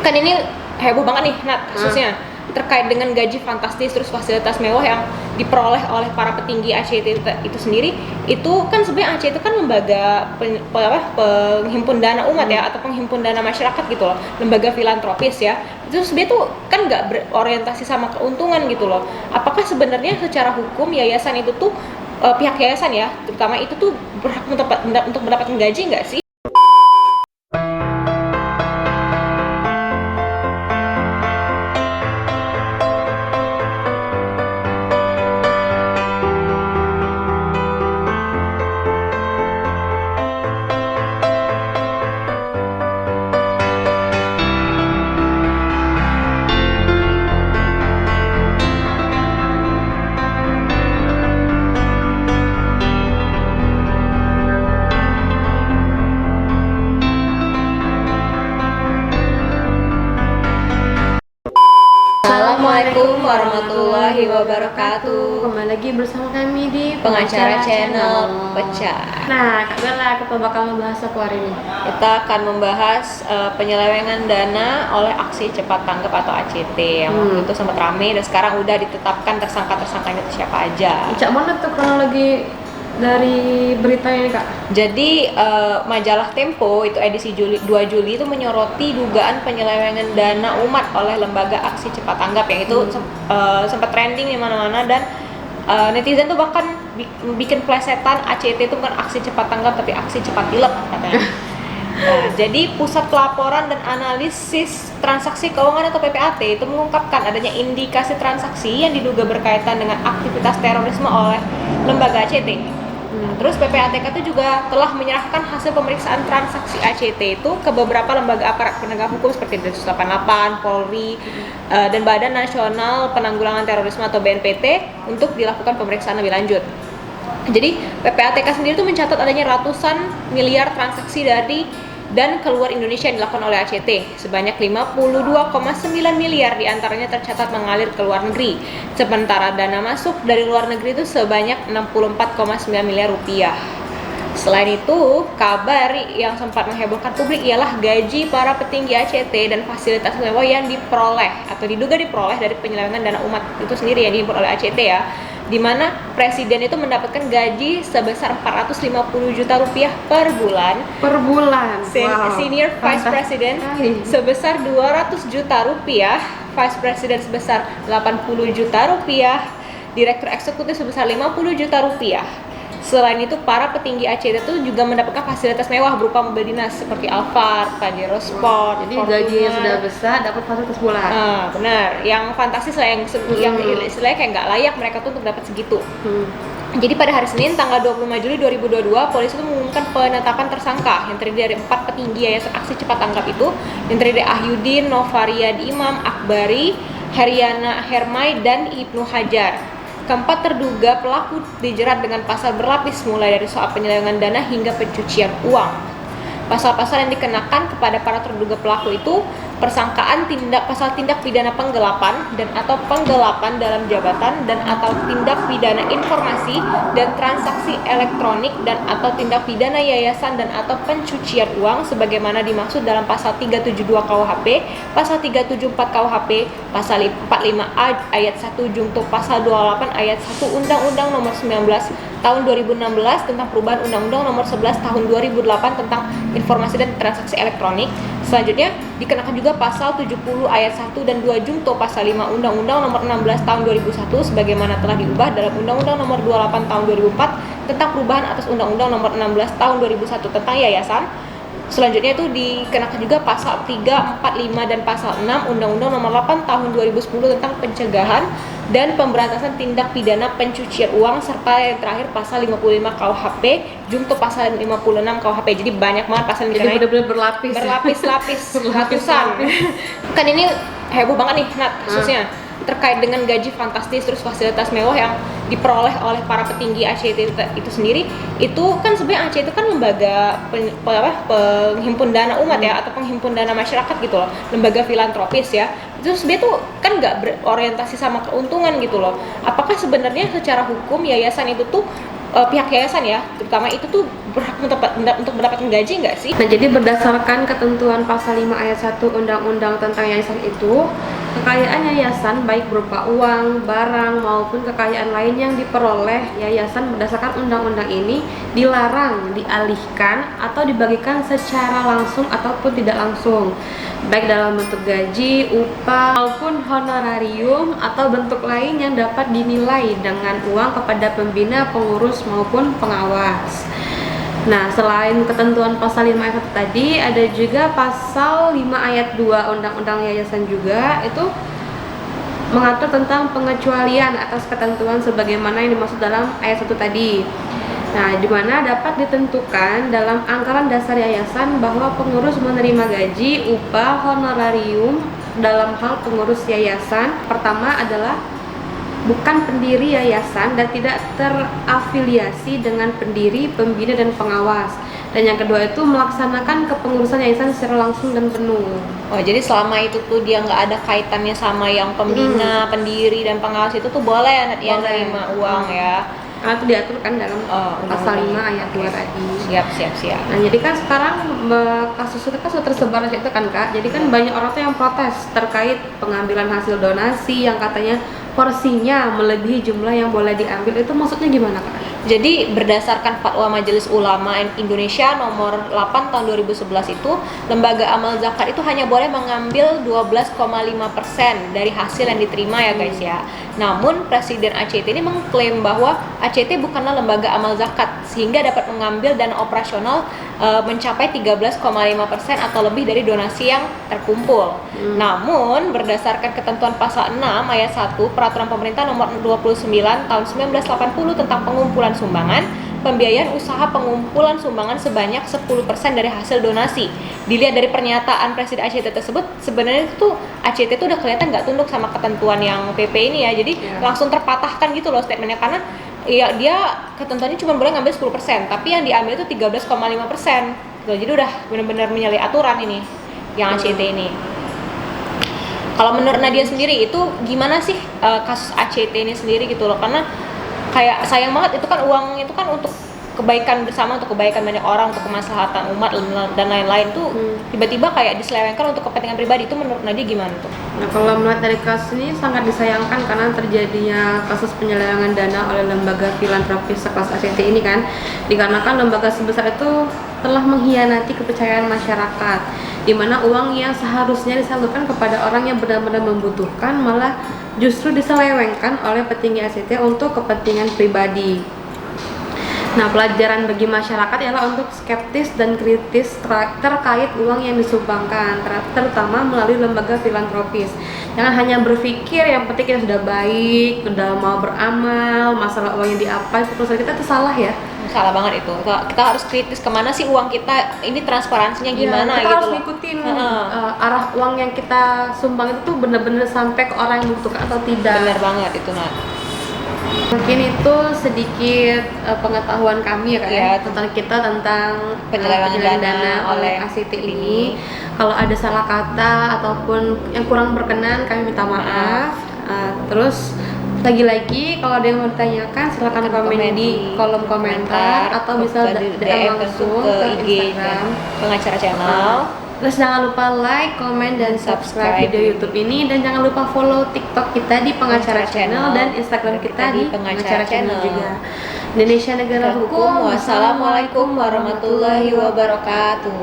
Kan ini heboh banget nih Nat kasusnya terkait dengan gaji fantastis terus fasilitas mewah yang diperoleh oleh para petinggi ACT itu sendiri. Itu kan sebenarnya ACT itu kan lembaga penghimpun dana umat ya, atau penghimpun dana masyarakat gitu loh, lembaga filantropis ya. Itu sebenarnya tuh kan nggak berorientasi sama keuntungan gitu loh. Apakah sebenarnya secara hukum yayasan itu tuh pihak yayasan ya terutama itu tuh berhak untuk mendapatkan gaji nggak sih? Assalamualaikum warahmatullahi wabarakatuh. Kembali lagi bersama kami di Pengacara Channel Pecah. Nah, Kak Bella, kita bakal membahas apa hari ini? Kita akan membahas penyelewengan dana oleh Aksi Cepat Tanggap atau ACT yang waktu itu sempat rame dan sekarang udah ditetapkan tersangka-tersangkanya itu siapa aja. Cak mana tuh kronologi dari berita ini, Kak? Jadi majalah Tempo itu edisi 2 Juli itu menyoroti dugaan penyelewengan dana umat oleh lembaga Aksi Cepat Tanggap yang itu sempat trending di mana-mana dan netizen tuh bahkan bikin plesetan ACT itu bukan Aksi Cepat Tanggap tapi Aksi Cepat Tilep katanya. Jadi Pusat Pelaporan dan Analisis Transaksi Keuangan atau PPAT itu mengungkapkan adanya indikasi transaksi yang diduga berkaitan dengan aktivitas terorisme oleh lembaga ACT. Terus PPATK itu juga telah menyerahkan hasil pemeriksaan transaksi ACT itu ke beberapa lembaga aparat penegak hukum seperti Densus 88, Polri, dan Badan Nasional Penanggulangan Terorisme atau BNPT untuk dilakukan pemeriksaan lebih lanjut. Jadi PPATK sendiri itu mencatat adanya ratusan miliar transaksi dari dan keluar Indonesia yang dilakukan oleh ACT. Sebanyak 52,9 miliar diantaranya tercatat mengalir ke luar negeri. Sementara dana masuk dari luar negeri itu sebanyak 64,9 miliar rupiah. Selain itu, kabar yang sempat menghebohkan publik ialah gaji para petinggi ACT dan fasilitas mewah yang diperoleh atau diduga diperoleh dari penyelewengan dana umat itu sendiri yang dihimpun oleh ACT ya, di mana presiden itu mendapatkan gaji sebesar 450 juta rupiah per bulan. Senior Vice President sebesar 200 juta rupiah, Vice President sebesar 80 juta rupiah, Direktur Eksekutif sebesar 50 juta rupiah. Selain itu, para petinggi ACT itu juga mendapatkan fasilitas mewah berupa mobil dinas seperti Alphard, Pajero Sport. Jadi gajinya sudah besar, dapat fasilitas bulan. Benar. Yang fantastis lah, yang istilahnya kayak nggak layak mereka tuh untuk dapat segitu. Jadi pada hari Senin tanggal 25 Juli 2022, polisi itu mengumumkan penetapan tersangka yang terdiri dari 4 petinggi Yayasan Aksi Cepat Tanggap itu, yang terdiri dari Ahyudin, Novariadi Imam, Akbari, Heriana Hermai, dan Ibnu Hajar. Keempat terduga pelaku dijerat dengan pasal berlapis mulai dari soal penyelewengan dana hingga pencucian uang. Pasal-pasal yang dikenakan kepada para terduga pelaku itu persangkaan pasal tindak pidana penggelapan dan atau penggelapan dalam jabatan dan atau tindak pidana informasi dan transaksi elektronik dan atau tindak pidana yayasan dan atau pencucian uang sebagaimana dimaksud dalam pasal 372 KUHP, pasal 374 KUHP, pasal 45A ayat 1 jungto pasal 28 ayat 1 Undang-Undang Nomor 19 Tahun 2016 tentang perubahan Undang-Undang Nomor 11 Tahun 2008 tentang informasi dan transaksi elektronik. Selanjutnya dikenakan juga pasal 70 ayat 1 dan 2 jungto pasal 5 Undang-Undang Nomor 16 Tahun 2001 sebagaimana telah diubah dalam Undang-Undang Nomor 28 Tahun 2004 tentang perubahan atas Undang-Undang Nomor 16 Tahun 2001 tentang yayasan. Selanjutnya itu dikenakan juga pasal 3, 4, 5 dan pasal 6 Undang-Undang Nomor 8 Tahun 2010 tentang pencegahan dan pemberantasan tindak pidana pencucian uang serta yang terakhir pasal 55 KUHP jungto pasal 56 KUHP. Jadi banyak banget pasal yang dikenai. Jadi benar-benar berlapis ratusan. Kan ini heboh banget nih Nat kasusnya terkait dengan gaji fantastis terus fasilitas mewah yang diperoleh oleh para petinggi ACT itu sendiri. Itu kan sebenarnya ACT itu kan lembaga penghimpun dana umat ya, atau penghimpun dana masyarakat gitu loh, lembaga filantropis ya. Itu sebenarnya tuh kan nggak berorientasi sama keuntungan gitu loh. Apakah sebenarnya secara hukum yayasan itu tuh pihak yayasan ya, terutama itu tuh berhak untuk mendapatkan gaji nggak sih? Nah, jadi berdasarkan ketentuan pasal 5 ayat 1 Undang-Undang tentang yayasan itu, kekayaan yayasan baik berupa uang, barang maupun kekayaan lain yang diperoleh yayasan berdasarkan undang-undang ini dilarang dialihkan atau dibagikan secara langsung ataupun tidak langsung, baik dalam bentuk gaji, upah maupun honorarium atau bentuk lain yang dapat dinilai dengan uang kepada pembina, pengurus maupun pengawas. Nah, selain ketentuan pasal 5 ayat 1 tadi, ada juga pasal 5 ayat 2 Undang-Undang Yayasan juga, itu mengatur tentang pengecualian atas ketentuan sebagaimana yang dimaksud dalam ayat 1 tadi. Nah, di mana dapat ditentukan dalam anggaran dasar yayasan bahwa pengurus menerima gaji, upah, honorarium dalam hal pengurus yayasan. Pertama adalah bukan pendiri yayasan dan tidak terafiliasi dengan pendiri, pembina, dan pengawas. Dan yang kedua itu melaksanakan kepengurusan yayasan secara langsung dan penuh. Oh, jadi selama itu tuh dia nggak ada kaitannya sama yang pembina, pendiri, dan pengawas itu tuh boleh ya nerima uang ya. Karena itu diatur kan dalam pasal 5 ayat 2 tadi. Siap. Nah, jadi kan sekarang kasus itu kan sudah tersebar itu kan Kak. Jadi kan banyak orang tuh yang protes terkait pengambilan hasil donasi yang katanya porsinya melebihi jumlah yang boleh diambil. Itu maksudnya gimana Kak? Jadi berdasarkan Fatwa Majelis Ulama Indonesia nomor 8 tahun 2011 itu, lembaga amal zakat itu hanya boleh mengambil 12,5% dari hasil yang diterima ya guys ya. Namun Presiden ACT ini mengklaim bahwa ACT bukanlah lembaga amal zakat sehingga dapat mengambil dana operasional mencapai 13,5% atau lebih dari donasi yang terkumpul. Namun berdasarkan ketentuan pasal 6 ayat 1 Peraturan Pemerintah nomor 29 tahun 1980 tentang pengumpulan sumbangan, pembiayaan usaha pengumpulan sumbangan sebanyak 10% dari hasil donasi. Dilihat dari pernyataan Presiden ACT tersebut, sebenarnya itu ACT itu udah kelihatan nggak tunduk sama ketentuan yang PP ini ya. Jadi langsung terpatahkan gitu loh statementnya, karena ya dia ketentuannya cuma boleh ngambil 10%, tapi yang diambil itu 13,5%. Jadi udah benar-benar menyalahi aturan ini yang ACT ini. Kalau menurut Nadia sendiri itu gimana sih kasus ACT ini sendiri gitu loh, karena kayak sayang banget, itu kan uang itu kan untuk kebaikan bersama, untuk kebaikan banyak orang, untuk kemaslahatan umat dan lain-lain tuh tiba-tiba kayak diselewengkan untuk kepentingan pribadi. Itu menurut Nadia gimana tuh? Nah, kalau melihat dari kasus ini sangat disayangkan karena terjadinya kasus penyelewengan dana oleh lembaga filantropis sekelas ACT ini kan, dikarenakan lembaga sebesar itu telah mengkhianati kepercayaan masyarakat, di mana uang yang seharusnya disalurkan kepada orang yang benar-benar membutuhkan malah justru diselewengkan oleh petinggi ACT untuk kepentingan pribadi. Nah, pelajaran bagi masyarakat ialah untuk skeptis dan kritis terkait uang yang disumbangkan, terutama melalui lembaga filantropis. Jangan hanya berpikir yang penting kita sudah baik, sudah mau beramal, masalah uang yang diapain, keputusan kita itu salah ya. Salah banget itu. Kita harus kritis kemana sih uang kita, ini transparansinya gimana kita gitu harus loh. ngikutin arah uang yang kita sumbang itu tuh benar-benar sampai ke orang yang membutuhkan atau tidak. Benar banget itu Nat. Mungkin itu sedikit pengetahuan kami ya Kak ya, tentang penyelewengan dana oleh ACT ini. Kalau ada salah kata ataupun yang kurang berkenan kami minta maaf. Terus lagi-lagi kalau ada yang mau ditanyakan silakan komen di kolom komentar atau bisa DM langsung ke Instagram Pengacara Channel. Terus jangan lupa like, komen, dan subscribe video YouTube ini, dan jangan lupa follow TikTok kita di Pengacara Channel dan Instagram kita di Pengacara Channel juga. Indonesia Negara Hukum. Wassalamualaikum warahmatullahi wabarakatuh.